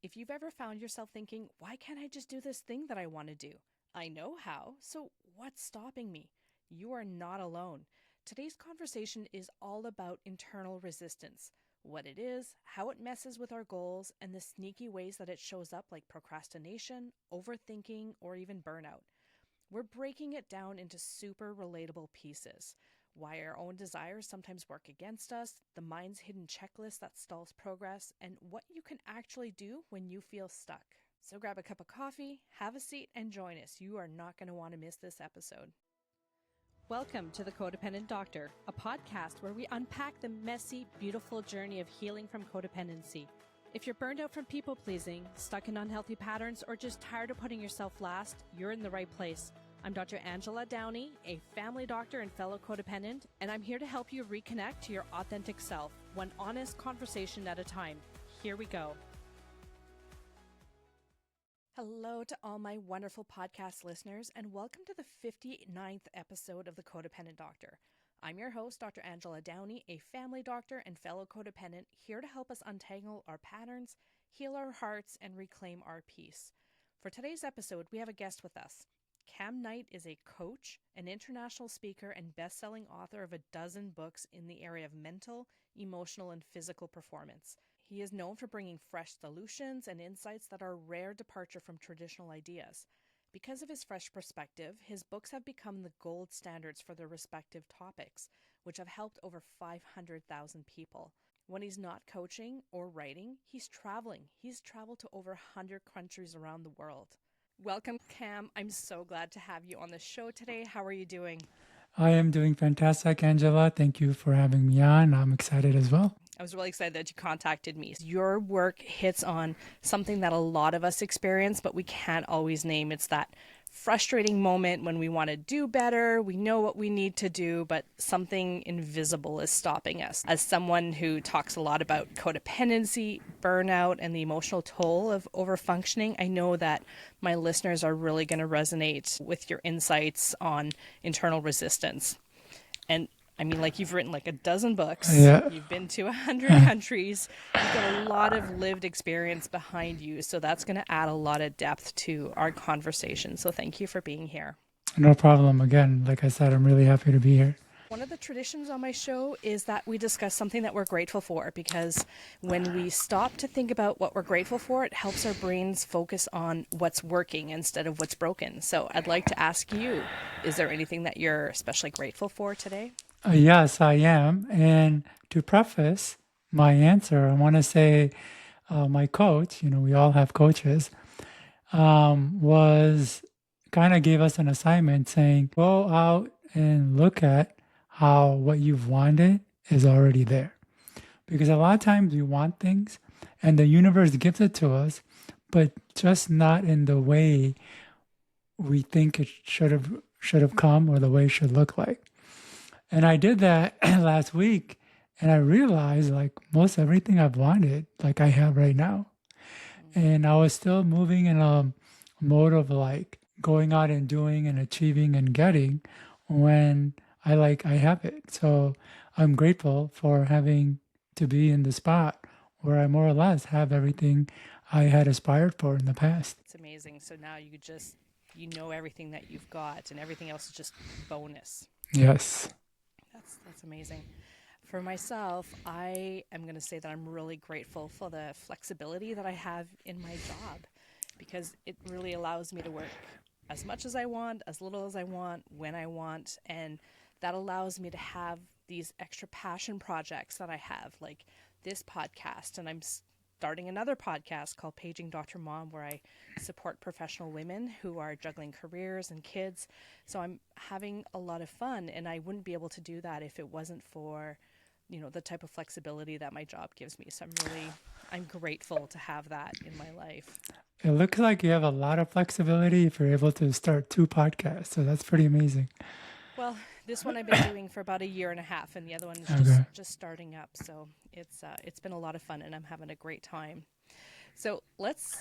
If you've ever found yourself thinking, why can't I just do this thing that I want to do? I know how, so what's stopping me? You are not alone. Today's conversation is all about internal resistance, what it is, how it messes with our goals, and the sneaky ways that it shows up, like procrastination, overthinking, or even burnout. We're breaking it down into super relatable pieces. Why our own desires sometimes work against us, the mind's hidden checklist that stalls progress, and what you can actually do when you feel stuck. So grab a cup of coffee, have a seat, and join us. You are not going to want to miss this episode. Welcome to The Codependent Doctor, a podcast where we unpack the messy, beautiful journey of healing from codependency. If you're burned out from people pleasing, stuck in unhealthy patterns, or just tired of putting yourself last, you're in the right place. I'm Dr. Angela Downey, a family doctor and fellow codependent, and I'm here to help you reconnect to your authentic self, one honest conversation at a time. Here we go. Hello to all my wonderful podcast listeners, and welcome to the 59th episode of The Codependent Doctor. I'm your host, Dr. Angela Downey, a family doctor and fellow codependent, here to help us untangle our patterns, heal our hearts, and reclaim our peace. For today's episode, we have a guest with us. Kam Knight is a coach, an international speaker, and best-selling author of a dozen books in the area of mental, emotional, and physical performance. He is known for bringing fresh solutions and insights that are a rare departure from traditional ideas. Because of his fresh perspective, his books have become the gold standards for their respective topics, which have helped over 500,000 people. When he's not coaching or writing, he's traveling. He's traveled to over 100 countries around the world. Welcome, Kam. I'm so glad to have you on the show today. How are you doing? I am doing fantastic, Angela. Thank you for having me on. I'm excited as well. I was really excited that you contacted me. Your work hits on something that a lot of us experience, but we can't always name. It's that frustrating moment when we want to do better, we know what we need to do, but something invisible is stopping us. As someone who talks a lot about codependency, burnout, and the emotional toll of overfunctioning, I know that my listeners are really going to resonate with your insights on internal resistance. And I mean, like, you've written like a dozen books, Yeah. You've been to 100 countries, you've got a lot of lived experience behind you, so that's going to add a lot of depth to our conversation. So thank you for being here. No problem. Again, like I said, I'm really happy to be here. One of the traditions on my show is that we discuss something that we're grateful for, because when we stop to think about what we're grateful for, it helps our brains focus on what's working instead of what's broken. So I'd like to ask you, is there anything that you're especially grateful for today? Yes, I am. And to preface my answer, I want to say my coach, we all have coaches, was kind of gave us an assignment saying, go out and look at how what you've wanted is already there. Because a lot of times we want things and the universe gives it to us, but just not in the way we think it should have come or the way it should look like. And I did that last week, and I realized like most everything I've wanted, like I have right now. And I was still moving in a mode of like going out and doing and achieving and getting when I have it. So I'm grateful for having to be in the spot where I more or less have everything I had aspired for in the past. It's amazing. So now you know everything that you've got, and everything else is just bonus. Yes. That's amazing. For myself, I am going to say that I'm really grateful for the flexibility that I have in my job, because it really allows me to work as much as I want, as little as I want, when I want, and that allows me to have these extra passion projects that I have, like this podcast, and I'm starting another podcast called Paging Dr. Mom, where I support professional women who are juggling careers and kids. So I'm having a lot of fun, and I wouldn't be able to do that if it wasn't for, the type of flexibility that my job gives me. So I'm grateful to have that in my life. It looks like you have a lot of flexibility if you're able to start 2 podcasts. So that's pretty amazing. Well, this one I've been doing for about a year and a half, and the other one is just starting up. So it's been a lot of fun, and I'm having a great time. So let's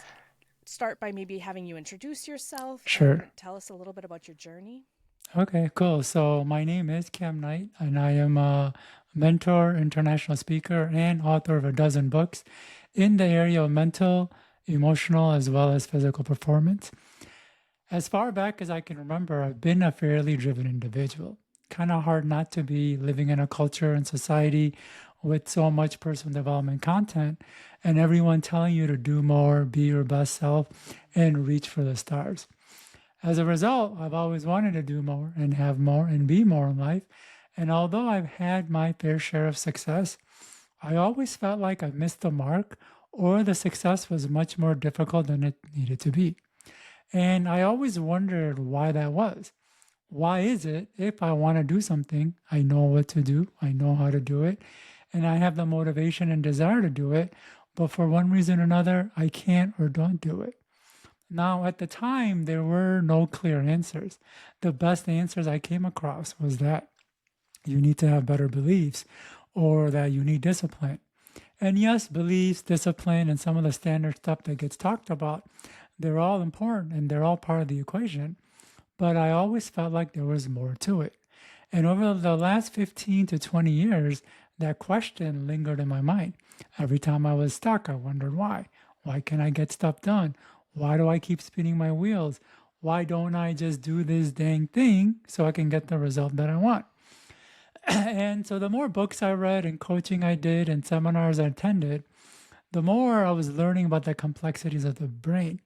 start by maybe having you introduce yourself. Sure. And tell us a little bit about your journey. Okay, cool. So my name is Kam Knight, and I am a mentor, international speaker, and author of a dozen books in the area of mental emotional as well as physical performance. As far back as I can remember, I've been a fairly driven individual. Kind of hard not to be living in a culture and society with so much personal development content and everyone telling you to do more, be your best self, and reach for the stars. As a result, I've always wanted to do more and have more and be more in life. And although I've had my fair share of success, I always felt like I missed the mark or the success was much more difficult than it needed to be. And I always wondered why that was. Why is it if I want to do something, I know what to do, I know how to do it, and I have the motivation and desire to do it, but for one reason or another, I can't or don't do it? Now, at the time, there were no clear answers. The best answers I came across was that you need to have better beliefs or that you need discipline. And yes, beliefs, discipline, and some of the standard stuff that gets talked about, they're all important and they're all part of the equation. But I always felt like there was more to it. And over the last 15 to 20 years, that question lingered in my mind. Every time I was stuck, I wondered why. Why can't I get stuff done? Why do I keep spinning my wheels? Why don't I just do this dang thing so I can get the result that I want? And so the more books I read and coaching I did and seminars I attended, the more I was learning about the complexities of the brain.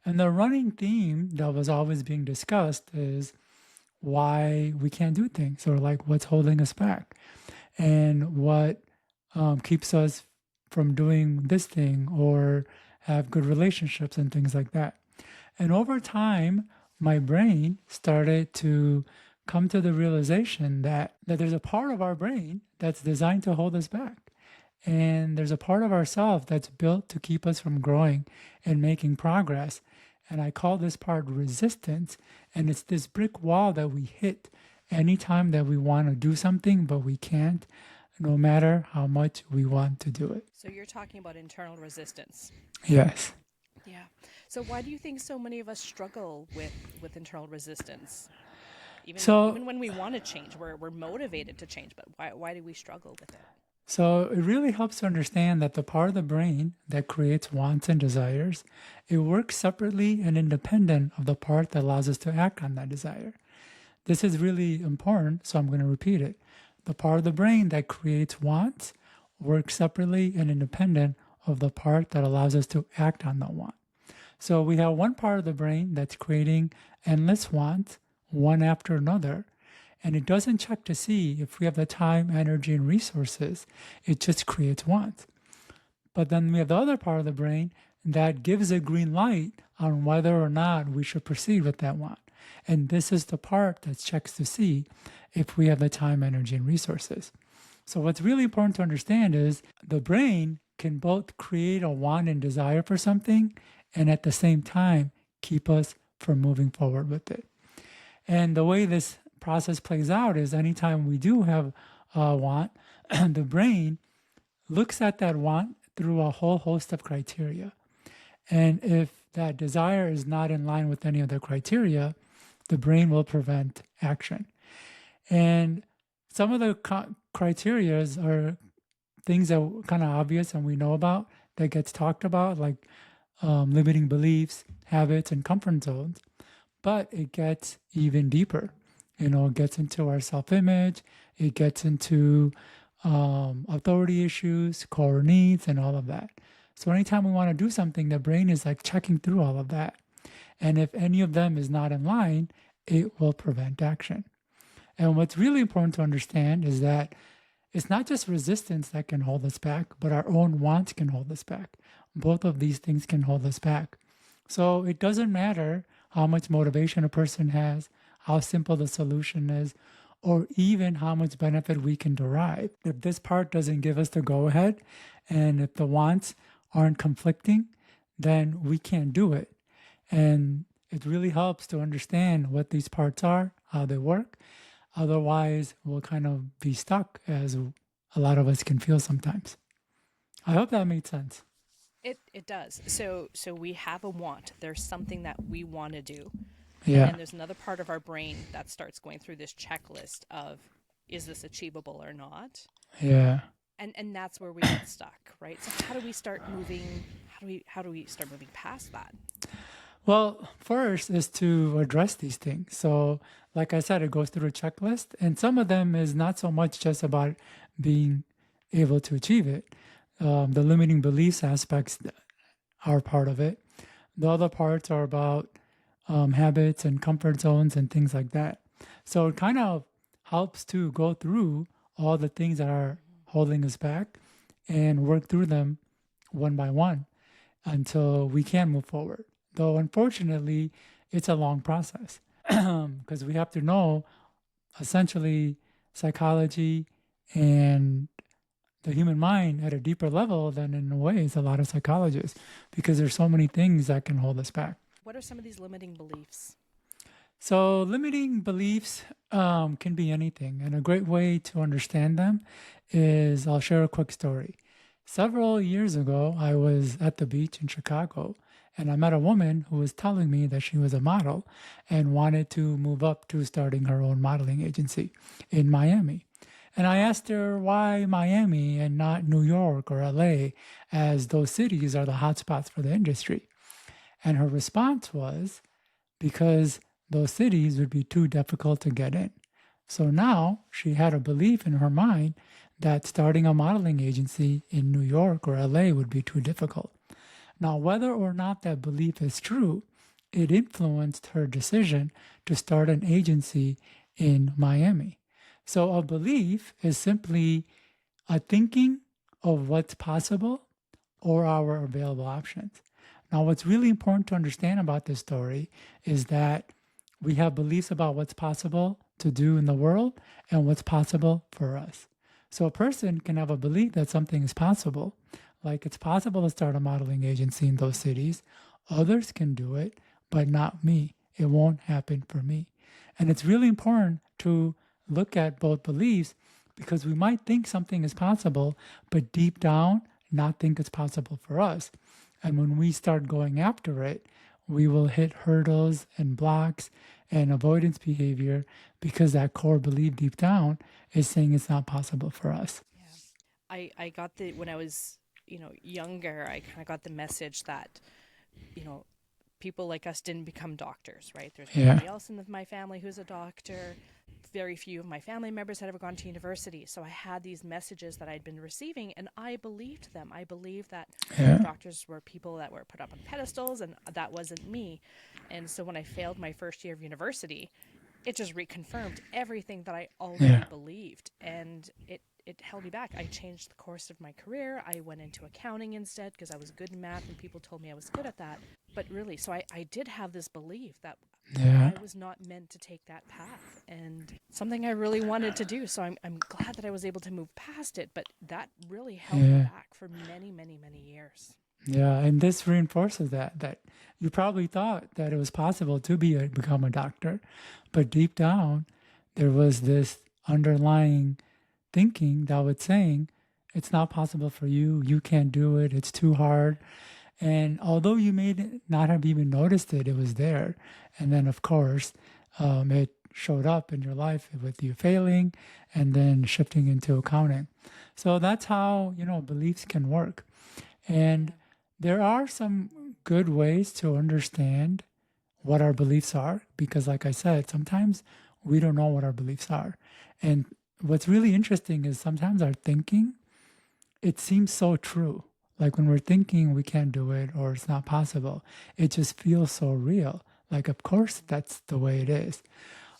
And the running theme that was always being discussed is why we can't do things or like what's holding us back and what keeps us from doing this thing or have good relationships and things like that. And over time, my brain started to come to the realization that there's a part of our brain that's designed to hold us back. And there's a part of ourselves that's built to keep us from growing and making progress. And I call this part resistance. And it's this brick wall that we hit anytime that we want to do something, but we can't, no matter how much we want to do it. So you're talking about internal resistance. Yes. Yeah. So why do you think so many of us struggle with internal resistance? So, Even when we want to change, we're motivated to change, but why do we struggle with it? so it really helps to understand that the part of the brain that creates wants and desires, it works separately and independent of the part that allows us to act on that desire. This is really important, so I'm going to repeat it. The part of the brain that creates wants works separately and independent of the part that allows us to act on the want. So we have one part of the brain that's creating endless wants, one after another, and it doesn't check to see if we have the time, energy, and resources. It just creates wants. But then we have the other part of the brain that gives a green light on whether or not we should proceed with that want. And this is the part that checks to see if we have the time, energy, and resources. So what's really important to understand is the brain can both create a want and desire for something and at the same time keep us from moving forward with it. And the way this process plays out is anytime we do have a want, the brain looks at that want through a whole host of criteria. And if that desire is not in line with any of the criteria, the brain will prevent action. And some of the criteria are things that are kind of obvious and we know about that gets talked about, like limiting beliefs, habits, and comfort zones. But it gets even deeper. It gets into our self-image, it gets into authority issues, core needs, and all of that. So anytime we want to do something, the brain is like checking through all of that. And if any of them is not in line, it will prevent action. And what's really important to understand is that it's not just resistance that can hold us back, but our own wants can hold us back. Both of these things can hold us back. So it doesn't matter how much motivation a person has, how simple the solution is, or even how much benefit we can derive. If this part doesn't give us the go ahead, and if the wants aren't conflicting, then we can't do it. And it really helps to understand what these parts are, how they work. Otherwise, we'll kind of be stuck, as a lot of us can feel sometimes. I hope that made sense. It does. So we have a want. There's something that we want to do. And Yeah, then there's another part of our brain that starts going through this checklist of, is this achievable or not? yeah. And that's where we get stuck, right? So how do we start how do we start moving past that? Well, first is to address these things. So, like I said, it goes through a checklist, and some of them is not so much just about being able to achieve it. The limiting beliefs aspects are part of it. The other parts are about habits and comfort zones and things like that. So it kind of helps to go through all the things that are holding us back and work through them one by one until we can move forward. Though, unfortunately, it's a long process because we have to know essentially psychology and the human mind at a deeper level than in a way is a lot of psychologists because there's so many things that can hold us back. What are some of these limiting beliefs? So, limiting beliefs can be anything. And a great way to understand them is I'll share a quick story. Several years ago, I was at the beach in Chicago and I met a woman who was telling me that she was a model and wanted to move up to starting her own modeling agency in Miami. And I asked her why Miami and not New York or LA, as those cities are the hotspots for the industry. And her response was because those cities would be too difficult to get in. So now she had a belief in her mind that starting a modeling agency in New York or LA would be too difficult. Now, whether or not that belief is true, it influenced her decision to start an agency in Miami. So a belief is simply a thinking of what's possible or our available options. Now, what's really important to understand about this story is that we have beliefs about what's possible to do in the world and what's possible for us. So a person can have a belief that something is possible, like it's possible to start a modeling agency in those cities. Others can do it, but not me. It won't happen for me. And it's really important to look at both beliefs because we might think something is possible, but deep down, not think it's possible for us. And when we start going after it, we will hit hurdles and blocks and avoidance behavior because that core belief deep down is saying it's not possible for us. Yeah. I got the when I was, younger, I kind of got the message that, you know, people like us didn't become doctors, right? There's Yeah, nobody else in my family who's a doctor. Very few of my family members had ever gone to university. So I had these messages that I'd been receiving and I believed them. I believed that yeah, doctors were people that were put up on pedestals and that wasn't me. And so when I failed my first year of university, it just reconfirmed everything that I already yeah, believed. And it held me back. I changed the course of my career. I went into accounting instead because I was good in math and people told me I was good at that. But really, so I did have this belief that yeah, I was not meant to take that path and something I really wanted to do. So I'm glad that I was able to move past it, but that really held me yeah. back for many, many, many years. Yeah, and this reinforces that you probably thought that it was possible to become a doctor, but deep down there was this underlying thinking that was saying it's not possible for you, you can't do it, it's too hard. And although you may not have even noticed it, it was there. And then, of course, it showed up in your life with you failing and then shifting into accounting. So that's how, beliefs can work. And Yeah. there are some good ways to understand what our beliefs are because, like I said, sometimes we don't know what our beliefs are. And what's really interesting is sometimes our thinking, it seems so true. Like when we're thinking we can't do it or it's not possible, it just feels so real. Like, of course, that's the way it is.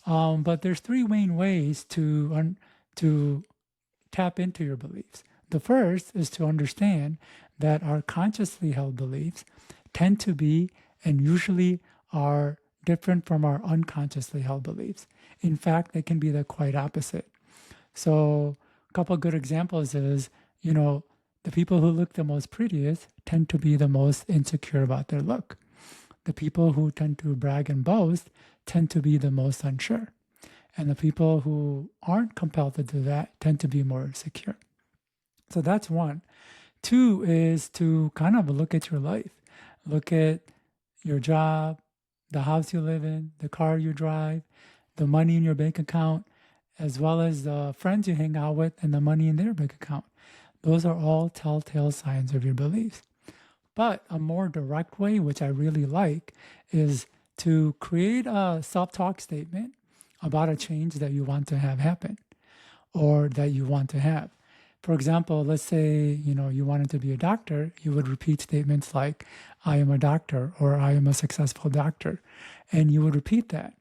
But there's three main ways to tap into your beliefs. The first is to understand that our consciously held beliefs tend to be and usually are different from our unconsciously held beliefs. In fact, they can be the quite opposite. So, a couple good examples is, the people who look the most prettiest tend to be the most insecure about their look. The people who tend to brag and boast tend to be the most unsure. And the people who aren't compelled to do that tend to be more secure. So that's one. Two is to kind of look at your life. Look at your job, the house you live in, the car you drive, the money in your bank account, as well as the friends you hang out with and the money in their bank account. Those are all telltale signs of your beliefs. But a more direct way, which I really like, is to create a self talk statement about a change that you want to have happen or that you want to have. For example, let's say, you wanted to be a doctor, you would repeat statements like, I am a doctor or I am a successful doctor. And you would repeat that.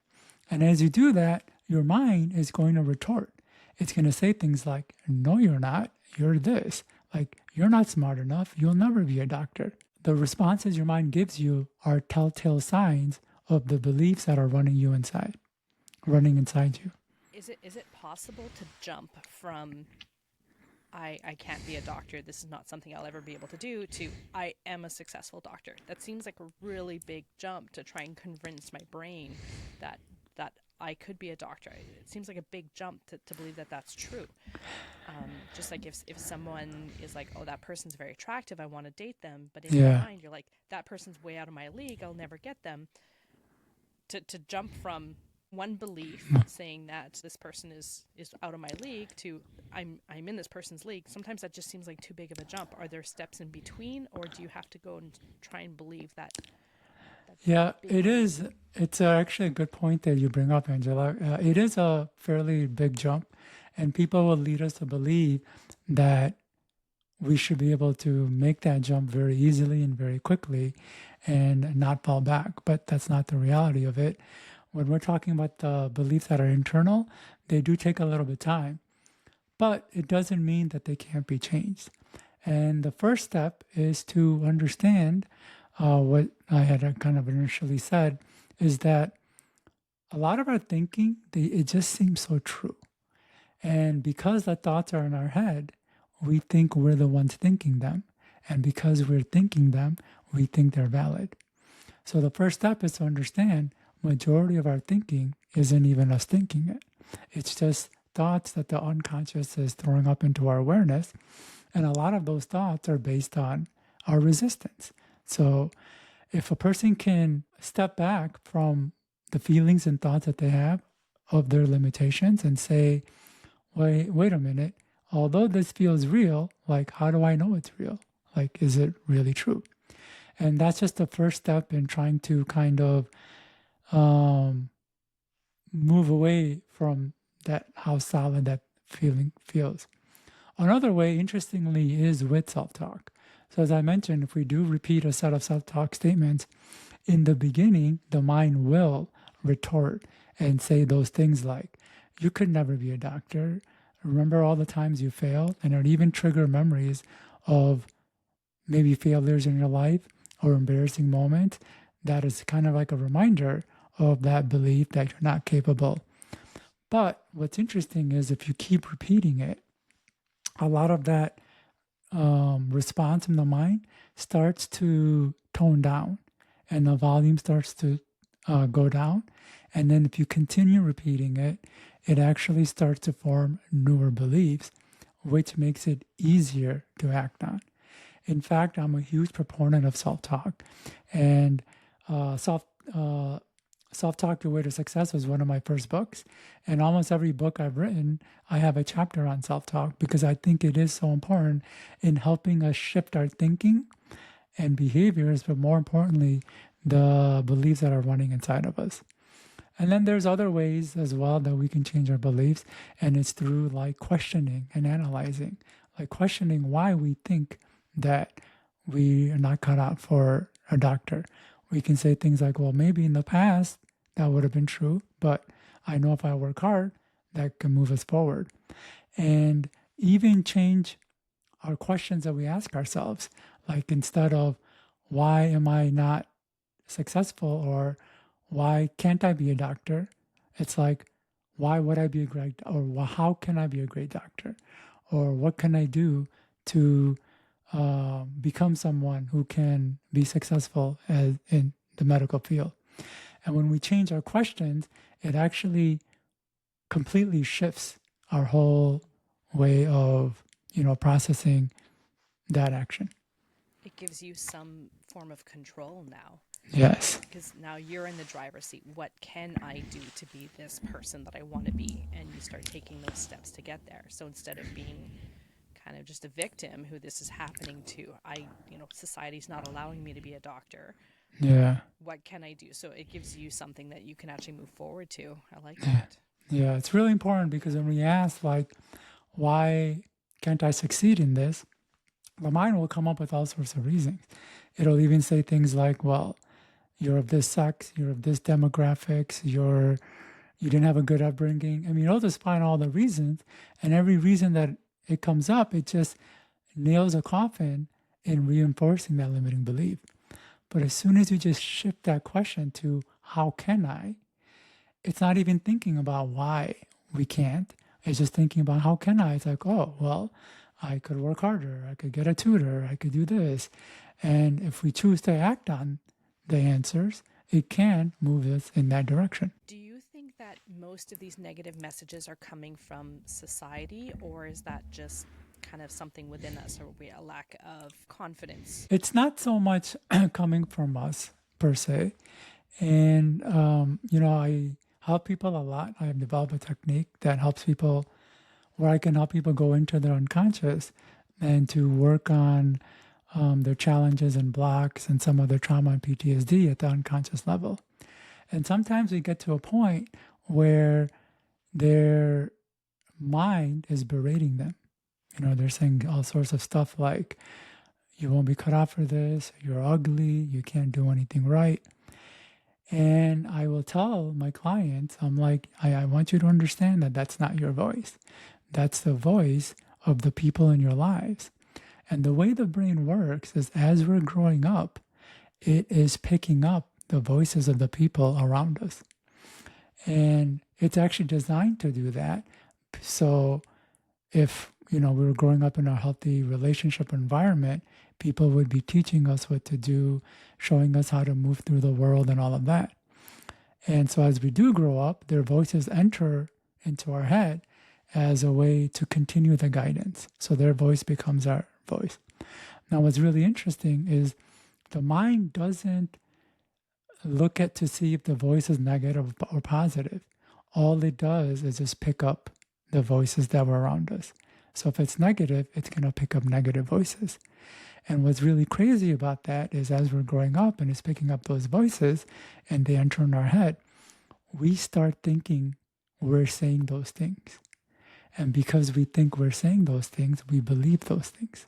And as you do that, your mind is going to retort. It's going to say things like, no, you're not. You're this. Like, you're not smart enough. You'll never be a doctor. The responses your mind gives you are telltale signs of the beliefs that are running inside you. Is it possible to jump from I can't be a doctor, this is not something I'll ever be able to do, to I am a successful doctor? That seems like a really big jump to try and convince my brain that I could be a doctor. It seems like a big jump to believe that that's true. Just like if someone is like, oh, that person's very attractive, I want to date them, but in your Yeah. mind you're like, that person's way out of my league, I'll never get them. To jump from one belief saying that this person is out of my league to I'm in this person's league, sometimes that just seems like too big of a jump. Are there steps in between, or do you have to go and try and believe that Yeah, big it leap? is. It's actually a good point that you bring up, Angela. It is a fairly big jump, and people will lead us to believe that we should be able to make that jump very easily and very quickly and not fall back. But that's not the reality of it. When we're talking about the beliefs that are internal, they do take a little bit of time, but it doesn't mean that they can't be changed. And the first step is to understand what I had kind of initially said is that a lot of our thinking, it just seems so true. And because the thoughts are in our head, we think we're the ones thinking them. And because we're thinking them, we think they're valid. So the first step is to understand majority of our thinking isn't even us thinking it. It's just thoughts that the unconscious is throwing up into our awareness. And a lot of those thoughts are based on our resistance. So if a person can step back from the feelings and thoughts that they have of their limitations and say, wait a minute, although this feels real, like, how do I know it's real? Like, is it really true? And that's just the first step in trying to kind of um, move away from that, how solid that feeling feels. Another way, interestingly, is with self talk. So, as I mentioned, if we do repeat a set of self talk statements, in the beginning, the mind will retort and say those things like, you could never be a doctor. Remember all the times you failed? And it would even trigger memories of maybe failures in your life or embarrassing moments. That is kind of like a reminder of that belief that you're not capable. But what's interesting is if you keep repeating it, a lot of that response in the mind starts to tone down and the volume starts to go down. And then if you continue repeating it, it actually starts to form newer beliefs, which makes it easier to act on. In fact, I'm a huge proponent of self-talk, and uh, self uh, self-talk: The Way to Success was one of my first books, and almost every book I've written, I have a chapter on self-talk because I think it is so important in helping us shift our thinking and behaviors, but more importantly, the beliefs that are running inside of us. And then there's other ways as well that we can change our beliefs, and it's through like questioning and analyzing, like questioning why we think that we are not cut out for a doctor. We can say things like, well, maybe in the past that would have been true, but I know if I work hard, that can move us forward. And even change our questions that we ask ourselves, like instead of why am I not successful or why can't I be a doctor? It's like, why would I be a great, or how can I be a great doctor? Or what can I do to become someone who can be successful in the medical field? And when we change our questions, it actually completely shifts our whole way of, processing that action. It gives you some form of control now, Yes. because now you're in the driver's seat. What can I do to be this person that I want to be? And you start taking those steps to get there. So instead of being kind of just a victim who this is happening to. Society's not allowing me to be a doctor. Yeah. What can I do? So it gives you something that you can actually move forward to. I like Yeah. that. Yeah. It's really important because when we ask, like, why can't I succeed in this? The mind will come up with all sorts of reasons. It'll even say things like, well, you're of this sex, you're of this demographics, you didn't have a good upbringing. I mean, it'll just find all the reasons, and every reason that it comes up, it just nails a coffin in reinforcing that limiting belief. But as soon as you just shift that question to how can I, it's not even thinking about why we can't. It's just thinking about how can I. It's like, oh, well, I could work harder. I could get a tutor. I could do this. And if we choose to act on the answers, it can move us in that direction. Do you think that most of these negative messages are coming from society, or is that just kind of something within us, or a lack of confidence? It's not so much coming from us per se. And, I help people a lot. I have developed a technique that helps people where I can help people go into their unconscious and to work on their challenges and blocks and some of their trauma and PTSD at the unconscious level. And sometimes we get to a point where their mind is berating them. They're saying all sorts of stuff like, you won't be cut off for this, you're ugly, you can't do anything right. And I will tell my clients, I'm like, I want you to understand that that's not your voice. That's the voice of the people in your lives. And the way the brain works is as we're growing up, it is picking up the voices of the people around us. And it's actually designed to do that. So if, we were growing up in a healthy relationship environment, people would be teaching us what to do, showing us how to move through the world and all of that. And so as we do grow up, their voices enter into our head as a way to continue the guidance. So their voice becomes our voice. Now, what's really interesting is the mind doesn't look at to see if the voice is negative or positive. All it does is just pick up the voices that were around us. So if it's negative, it's going to pick up negative voices. And what's really crazy about that is as we're growing up and it's picking up those voices and they enter in our head, we start thinking we're saying those things. And because we think we're saying those things, we believe those things.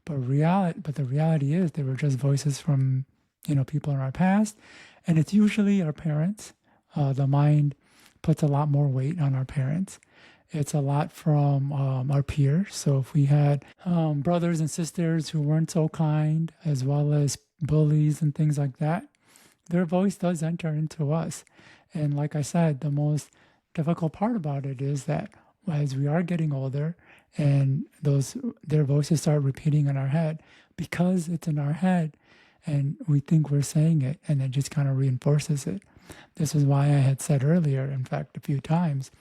But the reality is they were just voices from, people in our past. And it's usually our parents. The mind puts a lot more weight on our parents. It's a lot from our peers. So if we had brothers and sisters who weren't so kind, as well as bullies and things like that, their voice does enter into us. And like I said, the most difficult part about it is that as we are getting older and their voices start repeating in our head, because it's in our head and we think we're saying it, and it just kind of reinforces it. This is why I had said earlier, in fact, a few times,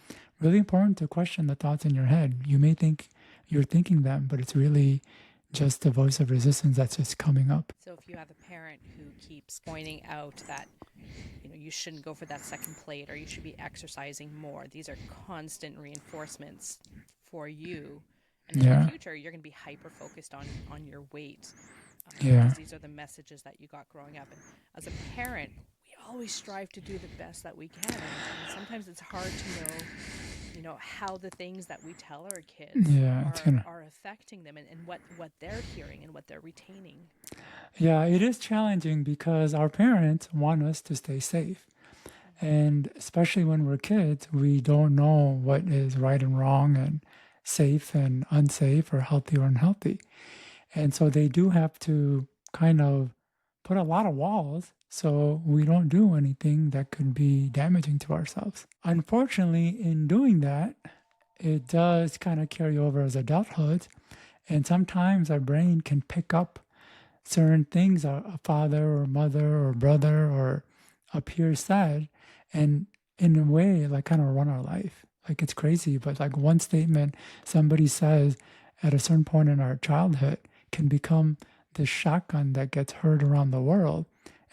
really important to question the thoughts in your head. You may think you're thinking them, but it's really just the voice of resistance that's just coming up. So if you have a parent who keeps pointing out that, you shouldn't go for that second plate, or you should be exercising more, these are constant reinforcements for you. And in the future, you're going to be hyper focused on your weight. Because these are the messages that you got growing up. And as a parent, we always strive to do the best that we can. And sometimes it's hard to know, how the things that we tell our kids are affecting them, and what they're hearing and what they're retaining. Yeah, it is challenging because our parents want us to stay safe. And especially when we're kids, we don't know what is right and wrong and safe and unsafe or healthy or unhealthy. And so they do have to kind of put a lot of walls so we don't do anything that could be damaging to ourselves. Unfortunately, in doing that, it does kind of carry over as adulthood. And sometimes our brain can pick up certain things a father or mother or brother or a peer said, and in a way, like kind of run our life. Like it's crazy, but like one statement somebody says at a certain point in our childhood can become the shotgun that gets heard around the world,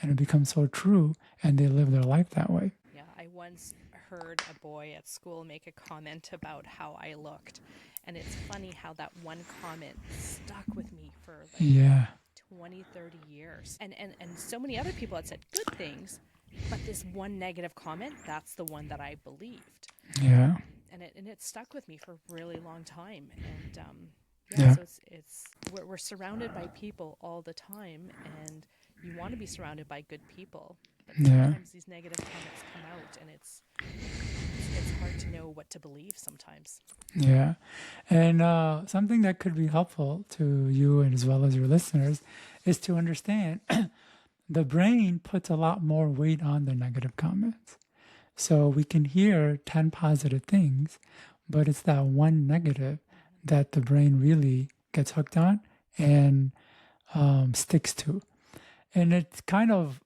and it becomes so true, and they live their life that way. Yeah, I once heard a boy at school make a comment about how I looked. And it's funny how that one comment stuck with me for like Yeah. 20, 30 years. And so many other people had said good things, but this one negative comment, that's the one that I believed. Yeah. And it stuck with me for a really long time. And yeah, Yeah. so we're surrounded by people all the time, and you want to be surrounded by good people, but Yeah. sometimes these negative comments come out, and it's hard to know what to believe sometimes. Yeah. And something that could be helpful to you and as well as your listeners is to understand the brain puts a lot more weight on the negative comments. So we can hear 10 positive things, but it's that one negative that the brain really gets hooked on and sticks to. And it's kind of,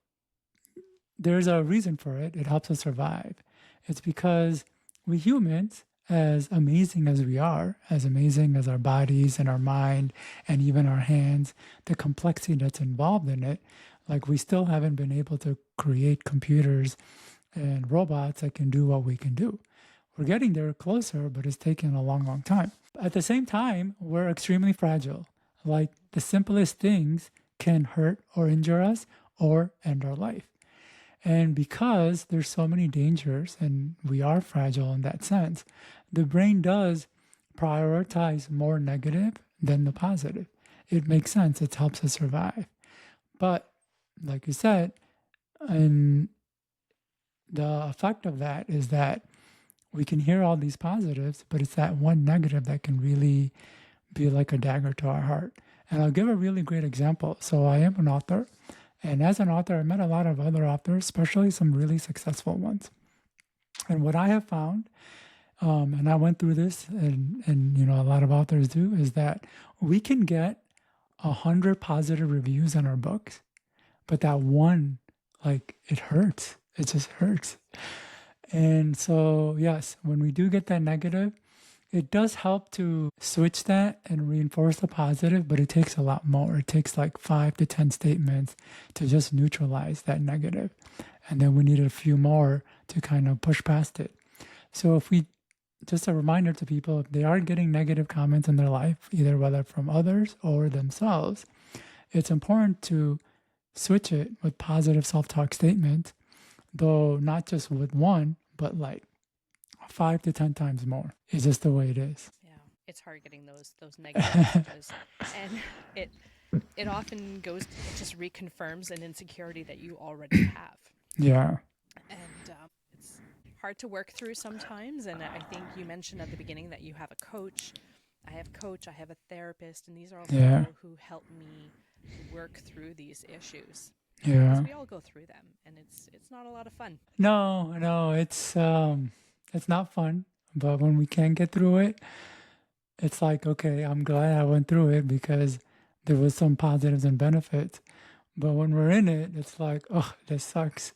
there's a reason for it. It helps us survive. It's because we humans, as amazing as we are, as amazing as our bodies and our mind and even our hands, the complexity that's involved in it, like we still haven't been able to create computers and robots that can do what we can do. We're getting there closer, but it's taken a long, long time. At the same time, we're extremely fragile. Like the simplest things can hurt or injure us or end our life. And because there's so many dangers and we are fragile in that sense, the brain does prioritize more negative than the positive. It makes sense. It helps us survive. But like you said, and the effect of that is that we can hear all these positives, but it's that one negative that can really be like a dagger to our heart. And I'll give a really great example. So I am an author. And as an author, I met a lot of other authors, especially some really successful ones. And what I have found, and I went through this, and you know a lot of authors do, is that we can get 100 positive reviews on our books, but that one, like it hurts. It just hurts. And so, yes, when we do get that negative, it does help to switch that and reinforce the positive, but it takes a lot more. It takes like 5 to 10 statements to just neutralize that negative. And then we need a few more to kind of push past it. So if we, just a reminder to people, if they are getting negative comments in their life, either whether from others or themselves, it's important to switch it with positive self-talk statements, though not just with one, but like 5 to 10 times more. It's just the way it is. Yeah, it's hard getting those negative messages, and it often goes, it just reconfirms an insecurity that you already have. Yeah. And it's hard to work through sometimes. And I think you mentioned at the beginning that you have a coach. I have I have a therapist, and these are all Yeah. people who help me work through these issues. Yeah. Because we all go through them, and it's not a lot of fun. No, it's not fun, but when we can get through it, it's like, okay, I'm glad I went through it because there was some positives and benefits. But when we're in it, it's like, oh, this sucks.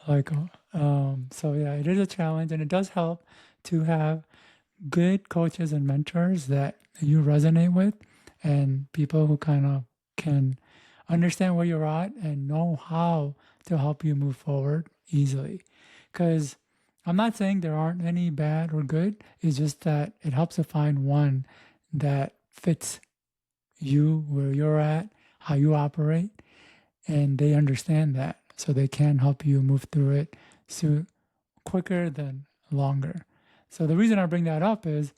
Like, so yeah, it is a challenge, and it does help to have good coaches and mentors that you resonate with, and people who kind of can understand where you're at and know how to help you move forward easily. Because I'm not saying there aren't any bad or good, it's just that it helps to find one that fits you, where you're at, how you operate, and they understand that. So they can help you move through it quicker than longer. So the reason I bring that up is,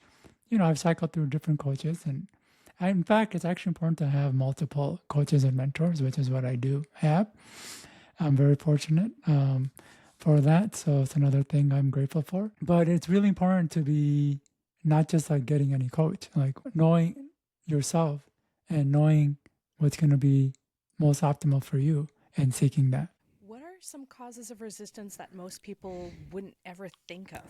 you know, I've cycled through different coaches, and in fact, it's actually important to have multiple coaches and mentors, which is what I do have. I'm very fortunate for that. So it's another thing I'm grateful for. But it's really important to be not just like getting any coach, like knowing yourself and knowing what's going to be most optimal for you and seeking that. What are some causes of resistance that most people wouldn't ever think of?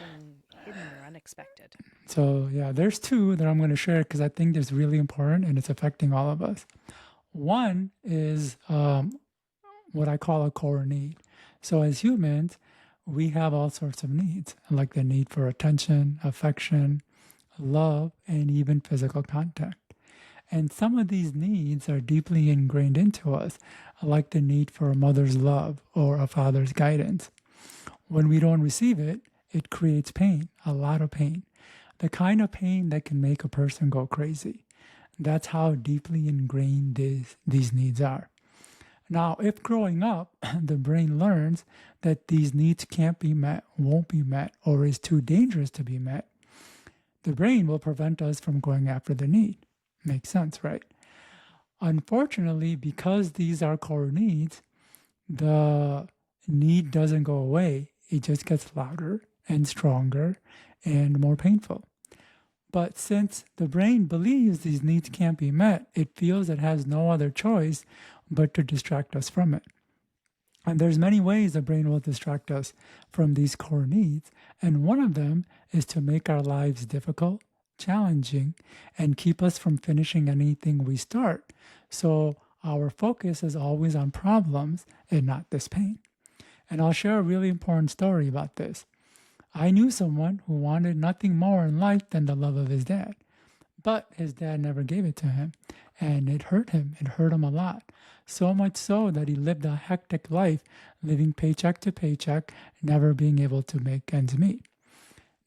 Something hidden or unexpected? So yeah, there's two that I'm going to share because I think it's really important and it's affecting all of us. One is what I call a core need. So as humans, we have all sorts of needs, like the need for attention, affection, love, and even physical contact. And some of these needs are deeply ingrained into us, like the need for a mother's love or a father's guidance, When we don't receive it, it creates pain, a lot of pain. The kind of pain that can make a person go crazy. That's how deeply ingrained these needs are. Now, if growing up, the brain learns that these needs can't be met, won't be met, or is too dangerous to be met, the brain will prevent us from going after the need. Makes sense, right? Unfortunately, because these are core needs, the need doesn't go away. It just gets louder and stronger and more painful. But since the brain believes these needs can't be met, it feels it has no other choice but to distract us from it. And there's many ways the brain will distract us from these core needs. And one of them is to make our lives difficult, challenging, and keep us from finishing anything we start. So our focus is always on problems and not this pain. And I'll share a really important story about this. I knew someone who wanted nothing more in life than the love of his dad. But his dad never gave it to him. And it hurt him. It hurt him a lot. So much so that he lived a hectic life, living paycheck to paycheck, never being able to make ends meet.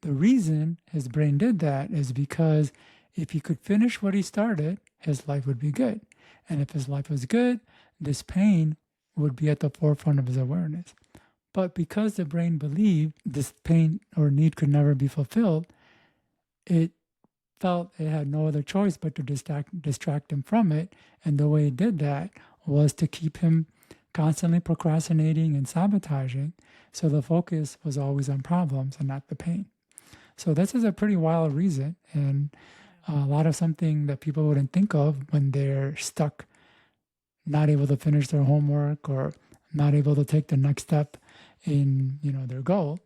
The reason his brain did that is because if he could finish what he started, his life would be good. And if his life was good, this pain would be at the forefront of his awareness. But because the brain believed this pain or need could never be fulfilled, it felt it had no other choice but to distract him from it. And the way it did that was to keep him constantly procrastinating and sabotaging. So the focus was always on problems and not the pain. So this is a pretty wild reason, and a lot of something that people wouldn't think of when they're stuck, not able to finish their homework or not able to take the next step in their goal.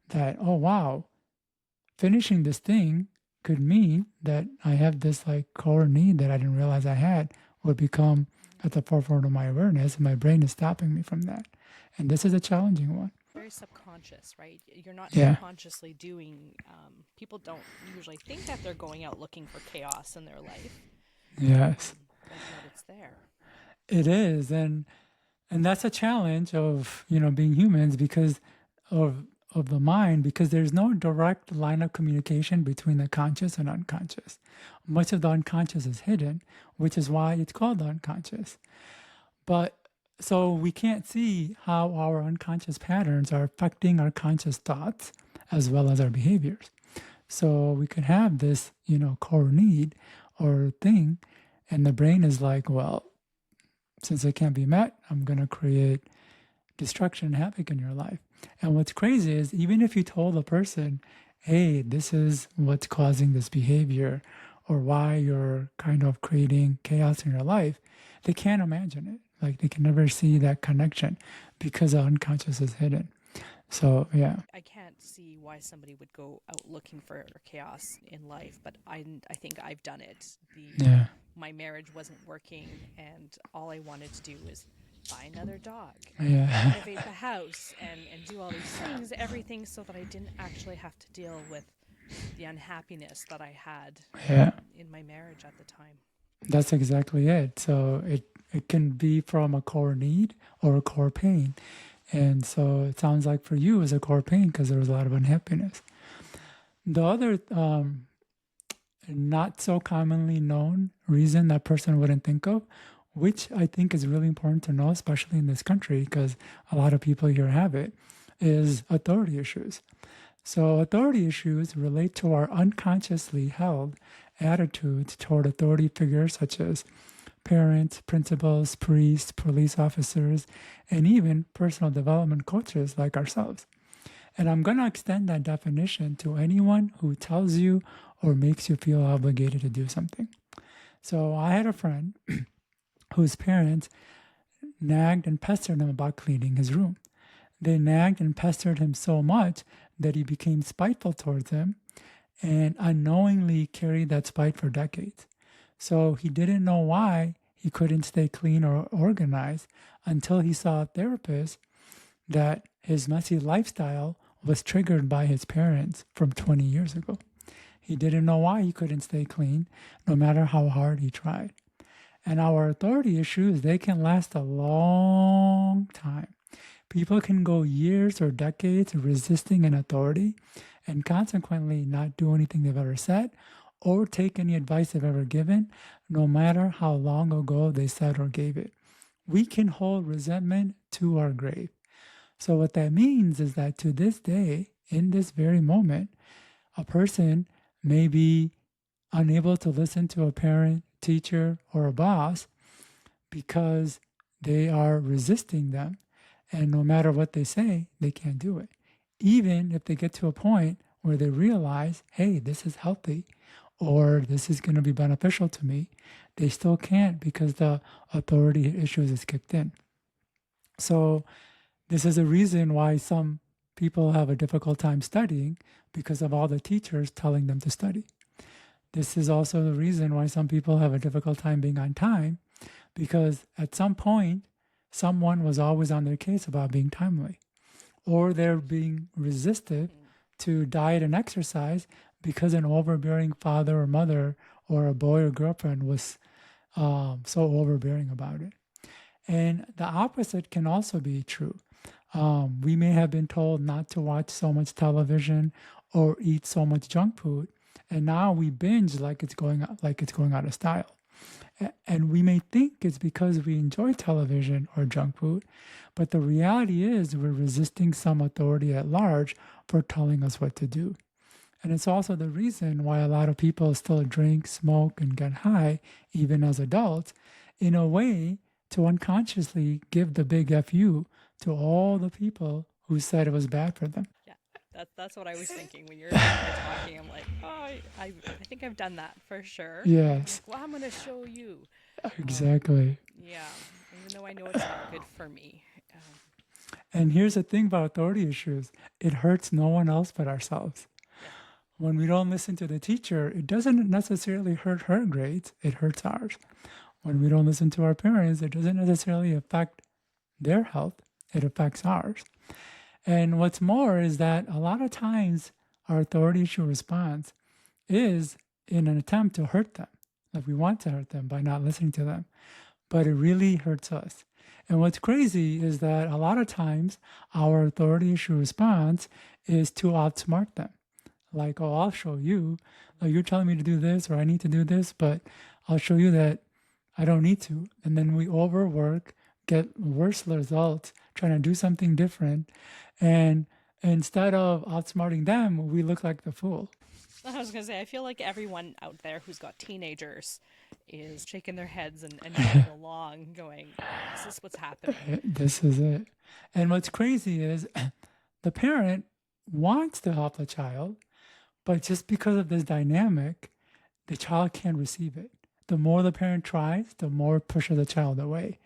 That, oh wow, finishing this thing could mean that I have this core need that I didn't realize I had would become at the forefront of my awareness, and my brain is stopping me from that. And this is a challenging one. Very subconscious, right? You're not Yeah. consciously doing. People don't usually think that they're going out looking for chaos in their life. Yes. But it's there. It is, and that's a challenge of being humans because of the mind, because there's no direct line of communication between the conscious and unconscious. Much of the unconscious is hidden, which is why it's called the unconscious. But so we can't see how our unconscious patterns are affecting our conscious thoughts as well as our behaviors. So we could have this, core need or thing, and the brain is like, well, since it can't be met, I'm going to create destruction and havoc in your life. And what's crazy is even if you told a person, hey, this is what's causing this behavior or why you're kind of creating chaos in your life, they can't imagine it. They can never see that connection because the unconscious is hidden. So, yeah. I can't see why somebody would go out looking for chaos in life, but I think I've done it. Yeah. My marriage wasn't working, and all I wanted to do was buy another dog, Yeah. renovate the house, and do all these things, everything so that I didn't actually have to deal with the unhappiness that I had in my marriage at the time. That's exactly it. So it can be from a core need or a core pain. And so it sounds like for you it was a core pain because there was a lot of unhappiness. The other not so commonly known reason that person wouldn't think of, which I think is really important to know, especially in this country, because a lot of people here have it, is authority issues. So authority issues relate to our unconsciously held attitudes toward authority figures such as parents, principals, priests, police officers, and even personal development coaches like ourselves. And I'm going to extend that definition to anyone who tells you or makes you feel obligated to do something. So I had a friend whose parents nagged and pestered him about cleaning his room. They nagged and pestered him so much that he became spiteful towards them and unknowingly carried that spite for decades. So he didn't know why he couldn't stay clean or organized until he saw a therapist that his messy lifestyle was triggered by his parents from 20 years ago. He didn't know why he couldn't stay clean, no matter how hard he tried. And our authority issues, they can last a long time People can go years or decades resisting an authority and consequently not do anything they've ever said or take any advice they've ever given, no matter how long ago they said or gave it. We can hold resentment to our grave. So, what that means is that to this day, in this very moment, a person may be unable to listen to a parent, teacher, or a boss because they are resisting them. And no matter what they say, they can't do it. Even if they get to a point where they realize, hey, this is healthy or this is going to be beneficial to me, they still can't because the authority issues is kicked in. So, this is a reason why some people have a difficult time studying because of all the teachers telling them to study. This is also the reason why some people have a difficult time being on time because at some point, someone was always on their case about being timely, or they're being resistive to diet and exercise because an overbearing father or mother or a boy or girlfriend was so overbearing about it. And the opposite can also be true. We may have been told not to watch so much television or eat so much junk food, and now we binge like it's going out of style. And we may think it's because we enjoy television or junk food, but the reality is we're resisting some authority at large for telling us what to do. And it's also the reason why a lot of people still drink, smoke, and get high, even as adults, in a way to unconsciously give the big FU to all the people who said it was bad for them. Yeah, that's what I was thinking when you're talking. I'm like, oh, I think I've done that for sure. Yes, Like, well, I'm going to show you. exactly. Yeah, even though I know it's not good for me. And here's the thing about authority issues, it hurts no one else but ourselves. Yeah. When we don't listen to the teacher, it doesn't necessarily hurt her grades, it hurts ours. When we don't listen to our parents, it doesn't necessarily affect their health, it affects ours. And what's more is that a lot of times our authority issue response is in an attempt to hurt them. Like we want to hurt them by not listening to them, but it really hurts us. And what's crazy is that a lot of times our authority issue response is to outsmart them. Like, oh, I'll show you. Like, you're telling me to do this or I need to do this, but I'll show you that I don't need to. And then we overwork, get worse results, trying to do something different. And instead of outsmarting them, we look like the fool. I was going to say, I feel like everyone out there who's got teenagers is shaking their heads and going along, going, is this what's happening? This is it. And what's crazy is the parent wants to help the child, but just because of this dynamic, the child can't receive it. The more the parent tries, the more it pushes the child away.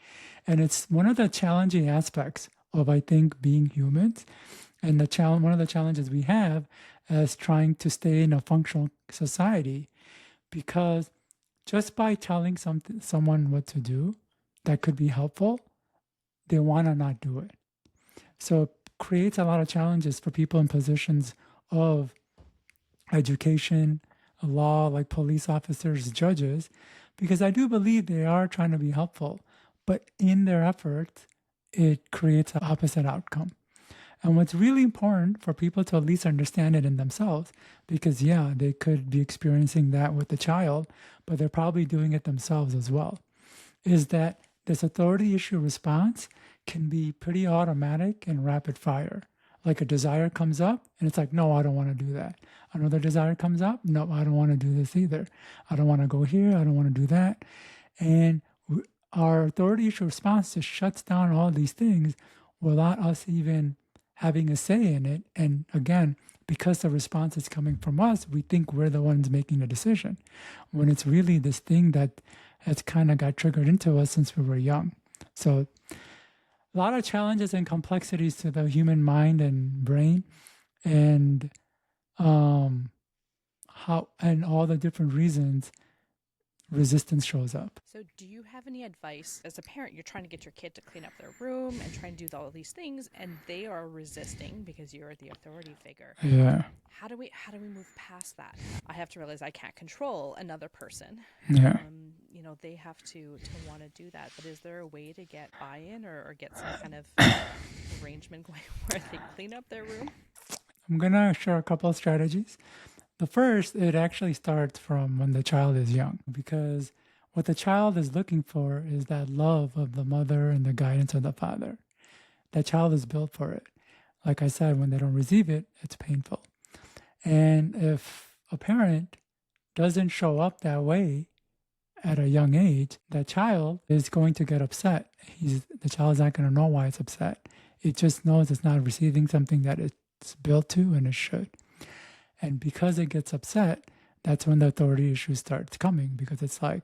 And it's one of the challenging aspects of, I think, being humans. And one of the challenges we have as trying to stay in a functional society, because just by telling someone what to do that could be helpful, they want to not do it. So it creates a lot of challenges for people in positions of education, law, like police officers, judges, because I do believe they are trying to be helpful, but in their efforts, it creates an opposite outcome. And what's really important for people to at least understand it in themselves, because yeah, they could be experiencing that with the child, but they're probably doing it themselves as well, is that this authority issue response can be pretty automatic and rapid fire. Like a desire comes up and it's like, no, I don't want to do that. Another desire comes up, no, I don't want to do this either. I don't want to go here, I don't want to do that. And our authority issue response just shuts down all these things without us even having a say in it. And again, because the response is coming from us, we think we're the ones making the decision, when it's really this thing that has kind of got triggered into us since we were young. So a lot of challenges and complexities to the human mind and brain, and how and all the different reasons resistance shows up. So, do you have any advice as a parent? You're trying to get your kid to clean up their room and try and do all these things, and they are resisting because you're the authority figure. Yeah. How do we move past that? I have to realize I can't control another person. Yeah. They have to want to do that. But is there a way to get buy-in or get some kind of arrangement judgment going where they clean up their room? I'm going to share a couple of strategies. The first, it actually starts from when the child is young, because what the child is looking for is that love of the mother and the guidance of the father. That child is built for it. Like I said, when they don't receive it, it's painful. And if a parent doesn't show up that way at a young age, that child is going to get upset. The child is not going to know why it's upset. It just knows it's not receiving something that it's built to and it should. And because it gets upset, that's when the authority issue starts coming, because it's like,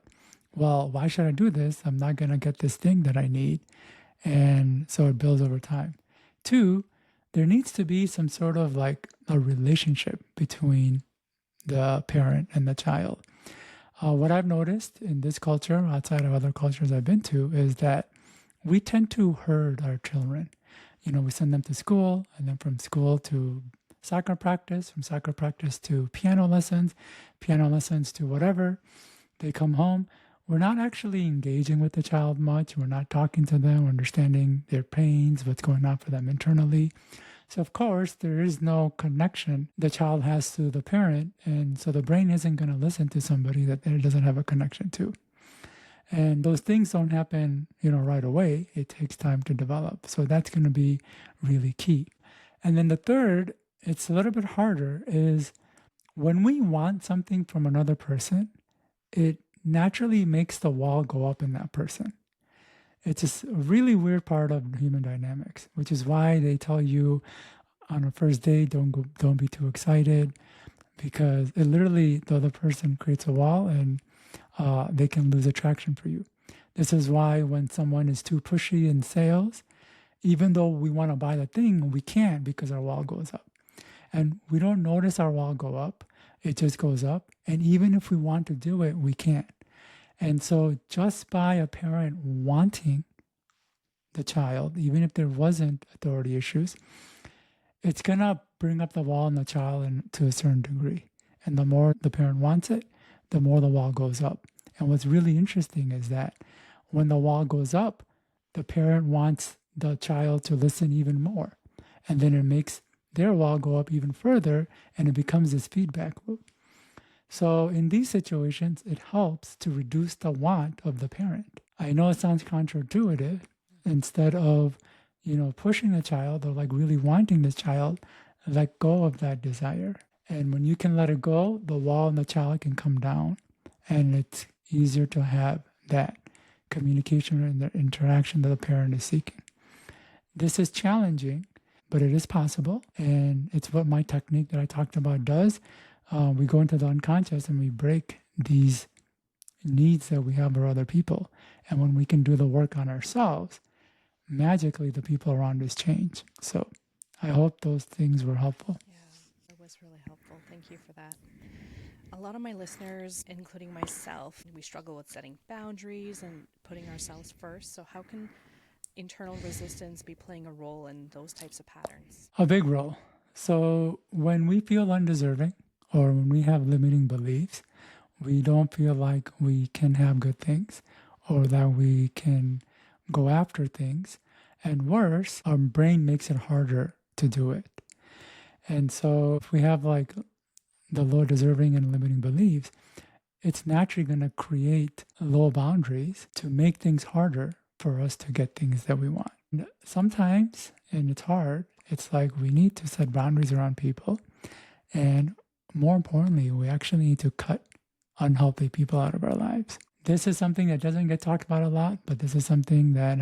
well, why should I do this? I'm not going to get this thing that I need. And so it builds over time. Two, there needs to be some sort of like a relationship between the parent and the child. What I've noticed in this culture, outside of other cultures I've been to, is that we tend to herd our children. We send them to school, and then from school to soccer practice, from soccer practice to piano lessons to whatever. They come home. We're not actually engaging with the child much. We're not talking to them, understanding their pains, what's going on for them internally. So, of course, there is no connection the child has to the parent. And so the brain isn't going to listen to somebody that it doesn't have a connection to. And those things don't happen, right away. It takes time to develop. So that's going to be really key. And then the third, it's a little bit harder, is when we want something from another person, it naturally makes the wall go up in that person. It's just a really weird part of human dynamics, which is why they tell you on a first date, don't be too excited, because it literally, the other person creates a wall and they can lose attraction for you. This is why when someone is too pushy in sales, even though we want to buy the thing, we can't, because our wall goes up. And we don't notice our wall go up. It just goes up. And even if we want to do it, we can't. And so just by a parent wanting the child, even if there wasn't authority issues, it's going to bring up the wall in the child to a certain degree. And the more the parent wants it, the more the wall goes up. And what's really interesting is that when the wall goes up, the parent wants the child to listen even more. And then it makes their wall go up even further, and it becomes this feedback loop. So in these situations, it helps to reduce the want of the parent. I know it sounds counterintuitive. Instead of, pushing the child or like really wanting the child, let go of that desire. And when you can let it go, the wall in the child can come down, and it's easier to have that communication and the interaction that the parent is seeking. This is challenging, but it is possible. And it's what my technique that I talked about does. We go into the unconscious and we break these needs that we have for other people. And when we can do the work on ourselves, magically the people around us change. So I hope those things were helpful. Yeah, it was really helpful. Thank you for that. A lot of my listeners, including myself, we struggle with setting boundaries and putting ourselves first. So how can internal resistance be playing a role in those types of patterns? A big role. So when we feel undeserving or when we have limiting beliefs, we don't feel like we can have good things or that we can go after things. And worse, our brain makes it harder to do it. And so if we have like the low deserving and limiting beliefs, it's naturally going to create low boundaries to make things harder for us to get things that we want. And sometimes, and it's hard, it's like we need to set boundaries around people. And more importantly, we actually need to cut unhealthy people out of our lives. This is something that doesn't get talked about a lot, but this is something that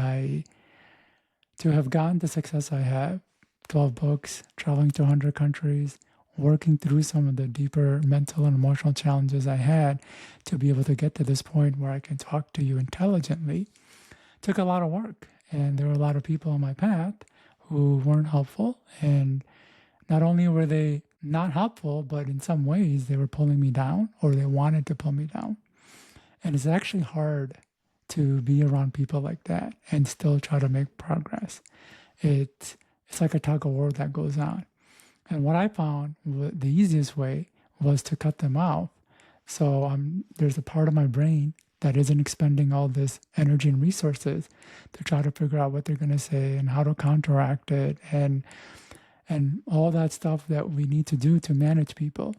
to have gotten the success I have, 12 books, traveling to 100 countries, working through some of the deeper mental and emotional challenges I had to be able to get to this point where I can talk to you intelligently, took a lot of work. And there were a lot of people on my path who weren't helpful. And not only were they not helpful, but in some ways they were pulling me down or they wanted to pull me down. And it's actually hard to be around people like that and still try to make progress. It's like a tug of war that goes on. And what I found the easiest way was to cut them out. So there's a part of my brain that isn't expending all this energy and resources to try to figure out what they're going to say and how to counteract it and all that stuff that we need to do to manage people.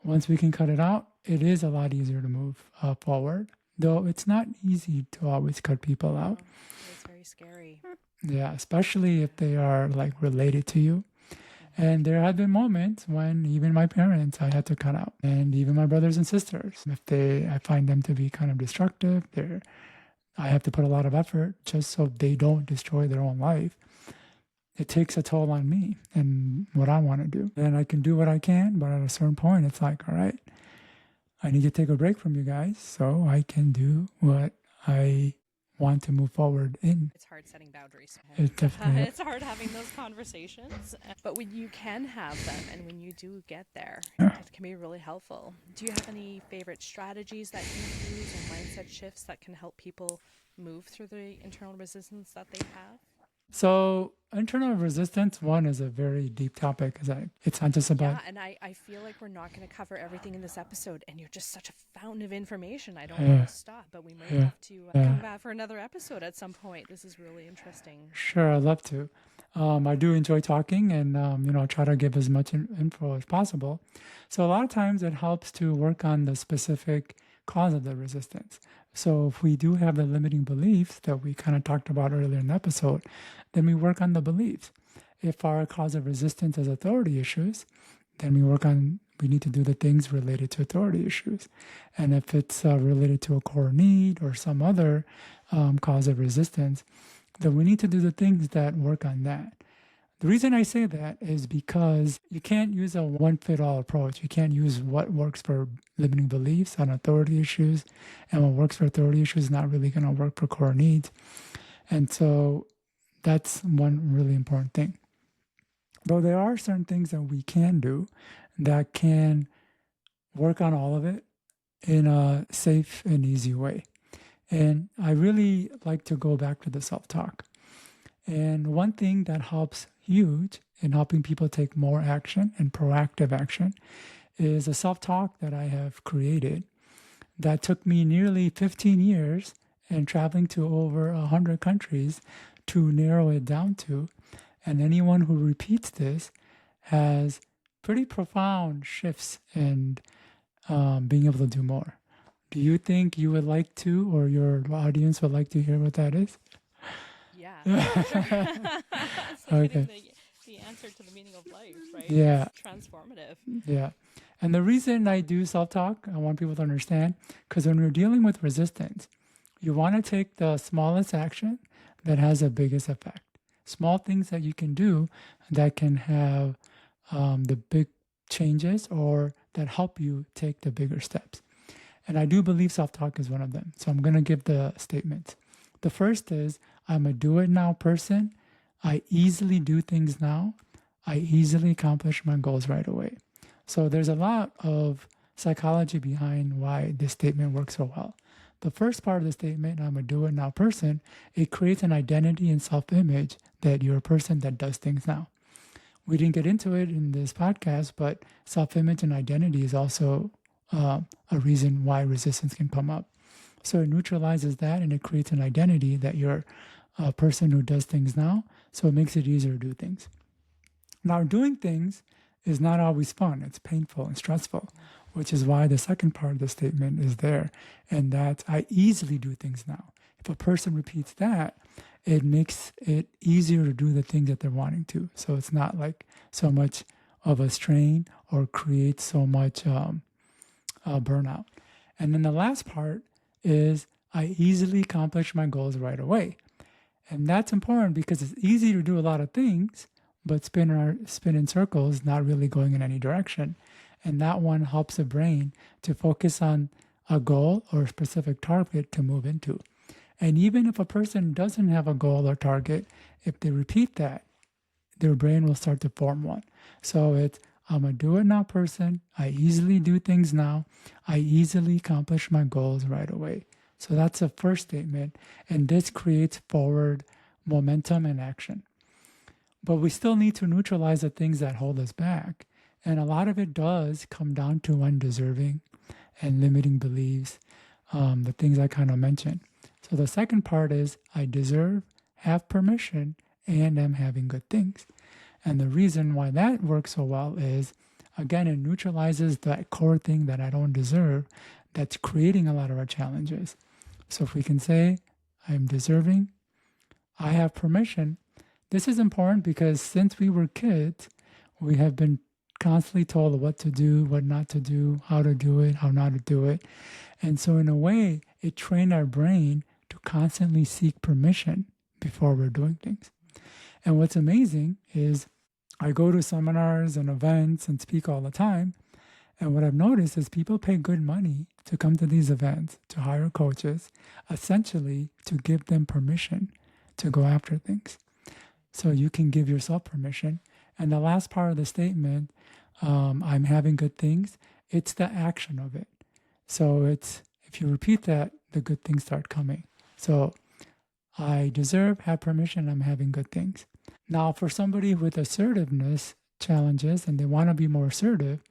Once we can cut it out, it is a lot easier to move forward, though it's not easy to always cut people out. It's very scary. Yeah, especially if they are like related to you. And there have been moments when even my parents I had to cut out, and even my brothers and sisters. If I find them to be kind of destructive, I have to put a lot of effort just so they don't destroy their own life. It takes a toll on me and what I want to do. And I can do what I can, but at a certain point, it's like, all right, I need to take a break from you guys so I can do what I want to move forward in. It's hard setting boundaries. It definitely It's hard having those conversations. But when you can have them and when you do get there, Yeah. it can be really helpful. Do you have any favorite strategies that you use or mindset shifts that can help people move through the internal resistance that they have? So internal resistance, one, is a very deep topic because it's not just about. Yeah, and I feel like we're not going to cover everything in this episode, and you're just such a fountain of information. I don't want to stop, but we might have to come back for another episode at some point. This is really interesting. Sure, I'd love to. I do enjoy talking and, try to give as much info as possible. So a lot of times it helps to work on the specific cause of the resistance. So if we do have the limiting beliefs that we kind of talked about earlier in the episode, then we work on the beliefs. If our cause of resistance is authority issues, then we need to do the things related to authority issues. And if it's related to a core need or some other cause of resistance, then we need to do the things that work on that. The reason I say that is because you can't use a one-fit-all approach. You can't use what works for limiting beliefs on authority issues, and what works for authority issues is not really going to work for core needs. And so that's one really important thing. Though there are certain things that we can do that can work on all of it in a safe and easy way. And I really like to go back to the self-talk. And one thing that helps huge in helping people take more action and proactive action is a self-talk that I have created that took me nearly 15 years and traveling to over 100 countries to narrow it down to. And anyone who repeats this has pretty profound shifts in being able to do more. Do you think you would like to, or your audience would like to hear what that is? Yeah. Sure. Okay. The answer to the meaning of life, right? Yeah. It's transformative. Yeah. And the reason I do self-talk, I want people to understand, because when we're dealing with resistance, you want to take the smallest action that has the biggest effect. Small things that you can do that can have the big changes or that help you take the bigger steps. And I do believe self-talk is one of them. So I'm going to give the statements. The first is, I'm a do-it-now person. I easily do things now. I easily accomplish my goals right away. So there's a lot of psychology behind why this statement works so well. The first part of the statement, I'm a do-it-now person, it creates an identity and self-image that you're a person that does things now. We didn't get into it in this podcast, but self-image and identity is also a reason why resistance can come up. So it neutralizes that and it creates an identity that you're a person who does things now. So it makes it easier to do things. Now, doing things is not always fun. It's painful and stressful, which is why the second part of the statement is there. And that I easily do things now. If a person repeats that, it makes it easier to do the things that they're wanting to. So it's not like so much of a strain or creates so much burnout. And then the last part is I easily accomplish my goals right away. And that's important because it's easy to do a lot of things, but spin in circles, not really going in any direction. And that one helps the brain to focus on a goal or a specific target to move into. And even if a person doesn't have a goal or target, if they repeat that, their brain will start to form one. So it's, I'm a do-it-now person. I easily do things now. I easily accomplish my goals right away. So that's the first statement. And this creates forward momentum and action. But we still need to neutralize the things that hold us back. And a lot of it does come down to undeserving and limiting beliefs, the things I kind of mentioned. So the second part is I deserve, have permission, and am having good things. And the reason why that works so well is, again, it neutralizes that core thing that I don't deserve that's creating a lot of our challenges. So if we can say, I'm deserving, I have permission. This is important because since we were kids, we have been constantly told what to do, what not to do, how to do it, how not to do it. And so, in a way, it trained our brain to constantly seek permission before we're doing things. And what's amazing is I go to seminars and events and speak all the time. And what I've noticed is people pay good money to come to these events, to hire coaches, essentially to give them permission to go after things. So you can give yourself permission. And the last part of the statement, I'm having good things, it's the action of it. So it's, if you repeat that, the good things start coming. So I deserve, have permission, I'm having good things. Now, for somebody with assertiveness challenges and they want to be more assertive,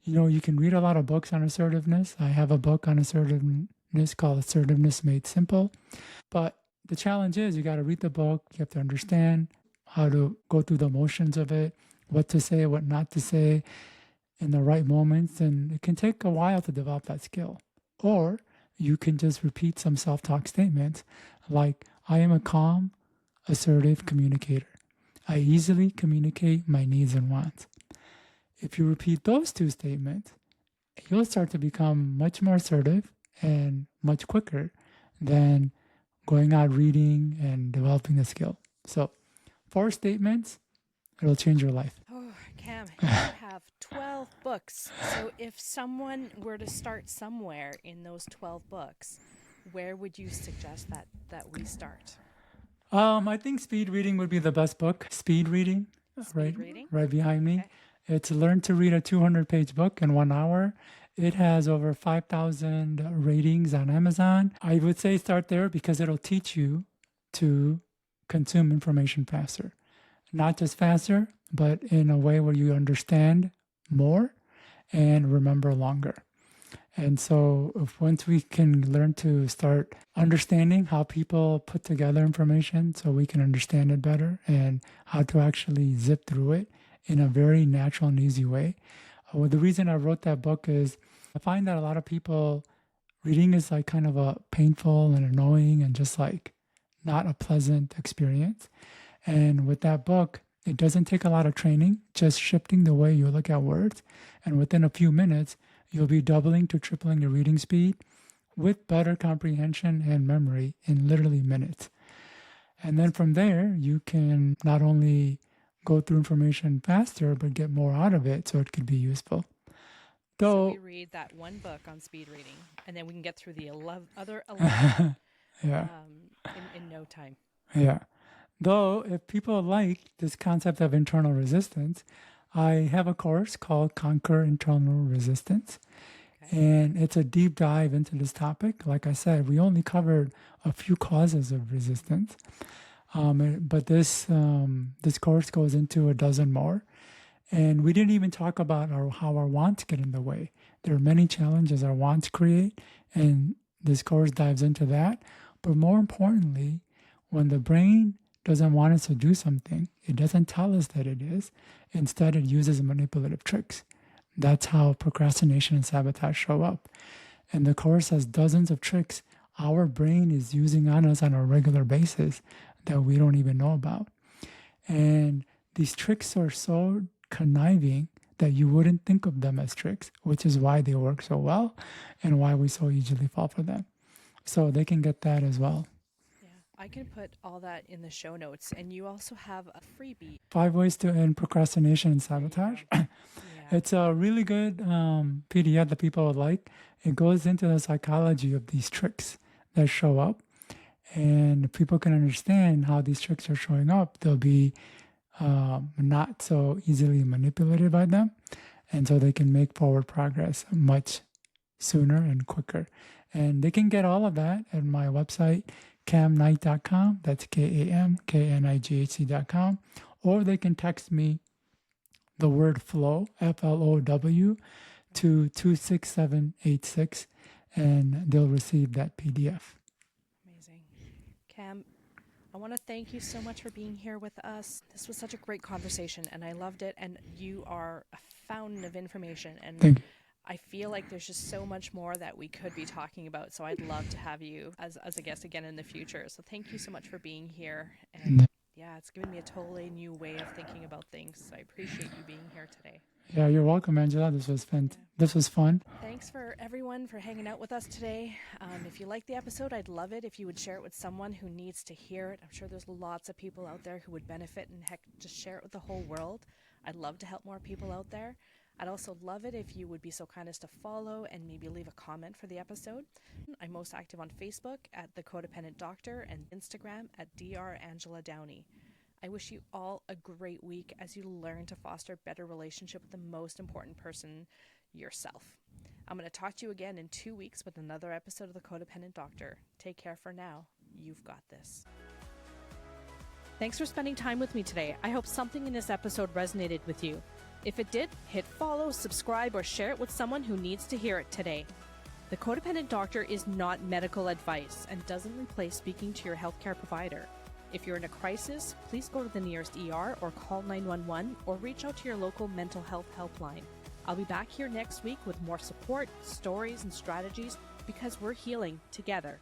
you can read a lot of books on assertiveness. I have a book on assertiveness called Assertiveness Made Simple. But the challenge is you got to read the book. You have to understand how to go through the motions of it, what to say, what not to say in the right moments. And it can take a while to develop that skill. Or you can just repeat some self-talk statements like, I am a calm, assertive communicator. I easily communicate my needs and wants. If you repeat those two statements, you'll start to become much more assertive and much quicker than going out reading and developing the skill. So 4 statements, it'll change your life. Oh, Kam, you have 12 books. So if someone were to start somewhere in those 12 books, where would you suggest that we start? I think speed reading would be the best book. Speed reading, Speed reading? right behind me. Okay. It's Learn to Read a 200-page book in 1 hour. It has over 5,000 ratings on Amazon. I would say start there because it'll teach you to consume information faster. Not just faster, but in a way where you understand more and remember longer. And so once we can learn to start understanding how people put together information so we can understand it better and how to actually zip through it in a very natural and easy way. Well, the reason I wrote that book is I find that a lot of people, reading is like kind of a painful and annoying and just like not a pleasant experience. And with that book, it doesn't take a lot of training, just shifting the way you look at words. And within a few minutes, you'll be doubling to tripling your reading speed with better comprehension and memory in literally minutes. And then from there, you can not only go through information faster, but get more out of it so it could be useful. So we read that one book on speed reading, and then we can get through the other 11 yeah. In no time. Yeah. Though, if people like this concept of internal resistance, I have a course called Conquer Internal Resistance. Okay. And it's a deep dive into this topic. Like I said, we only covered a few causes of resistance. But this course goes into a dozen more. And we didn't even talk about how our wants get in the way. There are many challenges our wants create, and this course dives into that. But more importantly, when the brain doesn't want us to do something, it doesn't tell us that it is. Instead, it uses manipulative tricks. That's how procrastination and sabotage show up. And the course has dozens of tricks our brain is using on us on a regular basis that we don't even know about. And these tricks are so conniving that you wouldn't think of them as tricks, which is why they work so well and why we so easily fall for them. So they can get that as well. Yeah, I can put all that in the show notes. And you also have a freebie. 5 ways to end procrastination and sabotage. Yeah. It's a really good PDF that people would like. It goes into the psychology of these tricks that show up. And if people can understand how these tricks are showing up, they'll be not so easily manipulated by them. And so they can make forward progress much sooner and quicker. And they can get all of that at my website, kamknight.com. That's KAMKNIGHT.com. Or they can text me the word flow, FLOW, to 26786. and they'll receive that PDF. Amazing. Kam, I want to thank you so much for being here with us. This was such a great conversation, and I loved it. And you are a fountain of information. And Thank you. I feel like there's just so much more that we could be talking about. So I'd love to have you as a guest again in the future. So thank you so much for being here. And yeah, it's given me a totally new way of thinking about things. So I appreciate you being here today. Yeah, you're welcome, Angela. This was This was fun. Thanks for everyone for hanging out with us today. If you liked the episode, I'd love it if you would share it with someone who needs to hear it. I'm sure there's lots of people out there who would benefit, and heck, just share it with the whole world. I'd love to help more people out there. I'd also love it if you would be so kind as to follow and maybe leave a comment for the episode. I'm most active on Facebook at The Codependent Doctor and Instagram at Dr. Angela Downey. I wish you all a great week as you learn to foster a better relationship with the most important person, yourself. I'm going to talk to you again in 2 weeks with another episode of The Codependent Doctor. Take care for now. You've got this. Thanks for spending time with me today. I hope something in this episode resonated with you. If it did, hit follow, subscribe, or share it with someone who needs to hear it today. The Codependent Doctor is not medical advice and doesn't replace speaking to your healthcare provider. If you're in a crisis, please go to the nearest ER or call 911 or reach out to your local mental health helpline. I'll be back here next week with more support, stories, and strategies because we're healing together.